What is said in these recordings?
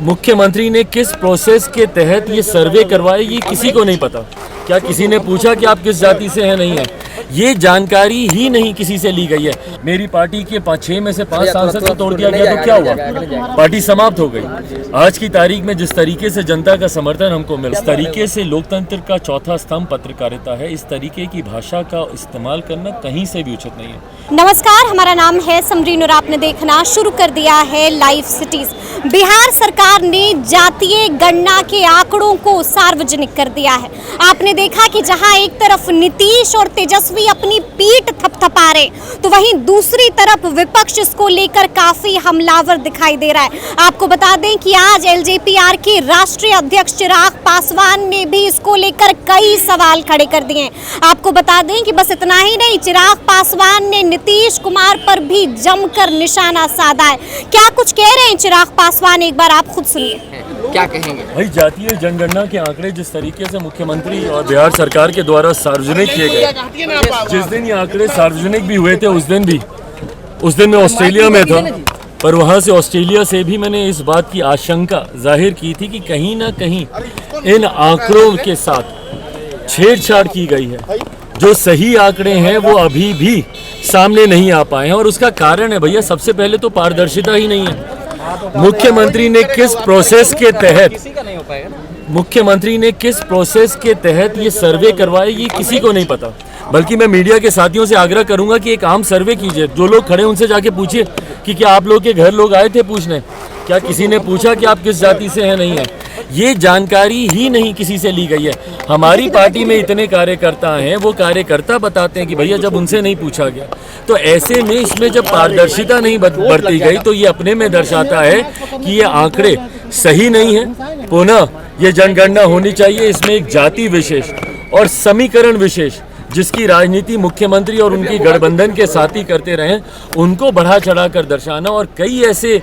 मुख्यमंत्री ने किस प्रोसेस के तहत ये सर्वे करवाया ये किसी को नहीं पता। क्या किसी ने पूछा कि आप किस जाति से हैं नहीं है? ये जानकारी ही नहीं किसी से ली गई है। मेरी पार्टी के 6 में से 5 सांसद को तोड़ दिया गया तो क्या हुआ? पार्टी समाप्त हो गई। आज की तारीख में जिस तरीके से जनता का समर्थन हमको मिला, इस तरीके से लोकतंत्र का चौथा स्तंभ पत्रकारिता है। इस तरीके की भाषा का इस्तेमाल करना कहीं से भी उचित नहीं है। नमस्कार, हमारा नाम है समरीन और आपने देखना शुरू कर दिया है लाइव सिटीज। बिहार सरकार ने जातीय गणना के आंकड़ों को सार्वजनिक कर दिया है। आपने देखा कि जहां एक तरफ नीतीश और तेजस्वी अपनी पीठ थपथपा रहे, तो वहीं दूसरी तरफ विपक्ष इसको लेकर काफी हमलावर दिखाई दे रहा है। आपको बता दें कि आज एलजेपीआर के राष्ट्रीय अध्यक्ष चिराग पासवान ने भी इसको लेकर कई सवाल खड़े कर दिए। आपको बता दें कि बस इतना ही नहीं, चिराग पासवान ने नीतीश कुमार पर भी जमकर निशाना साधा है। क्या कुछ कह रहे हैं चिराग पासवान, एक बार आप खुद सुनिए। क्या कहेंगे भाई, जातीय जनगणना के आंकड़े जिस तरीके से मुख्यमंत्री और बिहार सरकार के द्वारा सार्वजनिक किए गए, जिस दिन ये आंकड़े सार्वजनिक भी हुए थे उस दिन मैं ऑस्ट्रेलिया में था, पर वहां से ऑस्ट्रेलिया से भी मैंने इस बात की आशंका जाहिर की थी कि कहीं ना कहीं इन आंकड़ों के साथ छेड़छाड़ की गई है। जो सही आंकड़े हैं वो अभी भी सामने नहीं आ पाए हैं और उसका कारण है भैया, सबसे पहले तो पारदर्शिता ही नहीं है। मुख्यमंत्री ने किस प्रोसेस के तहत ये सर्वे करवाया ये किसी को नहीं पता। बल्कि मैं मीडिया के साथियों से आग्रह करूंगा कि एक आम सर्वे कीजिए। जो लोग खड़े उनसे जाके पूछिए कि क्या आप लोग के घर लोग आए थे पूछने? क्या किसी ने पूछा कि आप किस जाति से हैं नहीं है? ये जानकारी ही नहीं किसी से ली गई है। हमारी पार्टी में इतने कार्यकर्ता हैं, वो कार्यकर्ता बताते हैं कि भैया जब उनसे नहीं पूछा गया, तो ऐसे में इसमें जब पारदर्शिता नहीं बरती गई तो ये अपने में दर्शाता है कि ये आंकड़े सही नहीं है। पुनः ये जनगणना होनी चाहिए, इसमें एक जाति विशेष और समीकरण विशेष जिसकी राजनीति मुख्यमंत्री और उनकी गठबंधन के साथी करते रहे, उनको बढ़ा चढ़ाकर दर्शाना। और कई ऐसे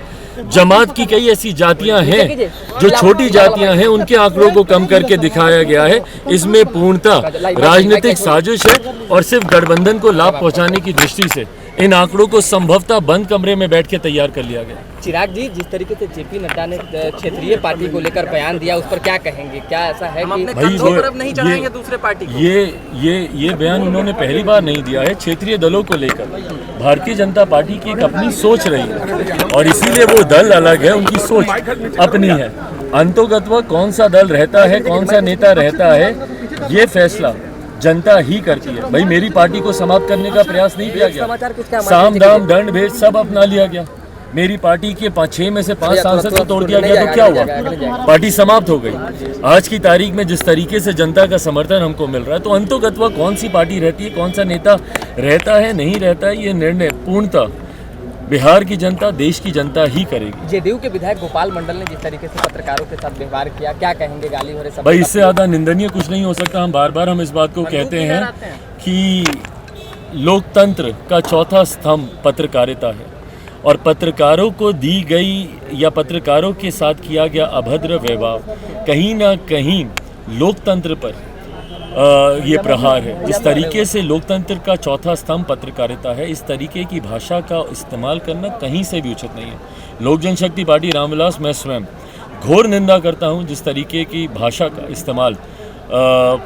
जमात की कई ऐसी जातियां हैं जो छोटी जातियां हैं, उनके आंकड़ों को कम करके दिखाया गया है। इसमें पूर्णतः राजनीतिक साजिश है और सिर्फ गठबंधन को लाभ पहुंचाने की दृष्टि से इन आंकड़ों को संभवतः बंद कमरे में बैठ के तैयार कर लिया गया। चिराग जी, जिस तरीके से जेपी नड्डा ने क्षेत्रीय पार्टी को लेकर बयान दिया, उस पर क्या कहेंगे? क्या ऐसा है कि भाई तरफ नहीं चढ़ाएंगे दूसरे पार्टी को? ये बयान उन्होंने पहली बार नहीं दिया है। क्षेत्रीय दलों को लेकर भारतीय जनता पार्टी की एक अपनी सोच रही है और इसीलिए वो दल अलग है, उनकी सोच अपनी है। अंतोगत्वा कौन सा दल रहता है, कौन सा नेता रहता है, ये फैसला जनता ही करती है। भाई, मेरी पार्टी को समाप्त करने का प्रयास नहीं किया गया। साम दाम दंड भेद सब अपना लिया गया। मेरी पार्टी के 6 में से 5 सांसद को तोड़ दिया गया तो क्या हुआ? पार्टी समाप्त हो गई। आज की तारीख में जिस तरीके से जनता का समर्थन हमको मिल रहा है, तो अंतोगत्वा कौन सी पार्टी रहती है, कौन सा नेता रहता है नहीं रहता है, ये निर्णय पूर्णतः बिहार की जनता, देश की जनता ही करेगी। जेडीयू के विधायक गोपाल मंडल ने जिस तरीके से पत्रकारों के साथ व्यवहार किया, क्या कहेंगे? गाली भरे शब्द। भाई, इससे ज्यादा निंदनीय कुछ नहीं हो सकता। हम बार बार इस बात को कहते हैं कि लोकतंत्र का चौथा स्तंभ पत्रकारिता है और पत्रकारों को दी गई या पत्रकारों के साथ किया गया अभद्र व्यवहार कहीं ना कहीं लोकतंत्र पर ये प्रहार है। जिस तरीके से लोकतंत्र का चौथा स्तंभ पत्रकारिता है, इस तरीके की भाषा का इस्तेमाल करना कहीं से भी उचित नहीं है। लोक जनशक्ति पार्टी रामविलास, मैं स्वयं घोर निंदा करता हूं जिस तरीके की भाषा का इस्तेमाल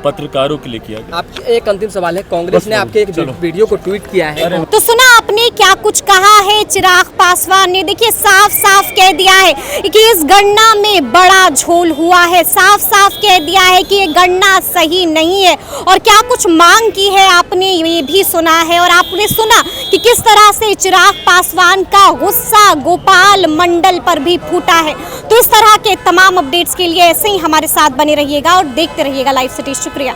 पत्रकारों के लिए किया गया। आप एक अंतिम सवाल है, कांग्रेस ने आपके एक वीडियो को ट्वीट किया है, तो सुना आपने क्या कुछ कहा है चिराग पासवान ने? देखिए, साफ साफ कह दिया है कि इस गणना में बड़ा झोल हुआ है। साफ साफ कह दिया है कि ये गणना सही नहीं है। और क्या कुछ मांग की है आपने, ये भी सुना है। और आपने सुना कि किस तरह से चिराग पासवान का गुस्सा गोपाल मंडल पर भी फूटा है। तो इस तरह के तमाम अपडेट्स के लिए ऐसे ही हमारे साथ बने रहिएगा और देखते रहिएगा लाइव सिटी। शुक्रिया।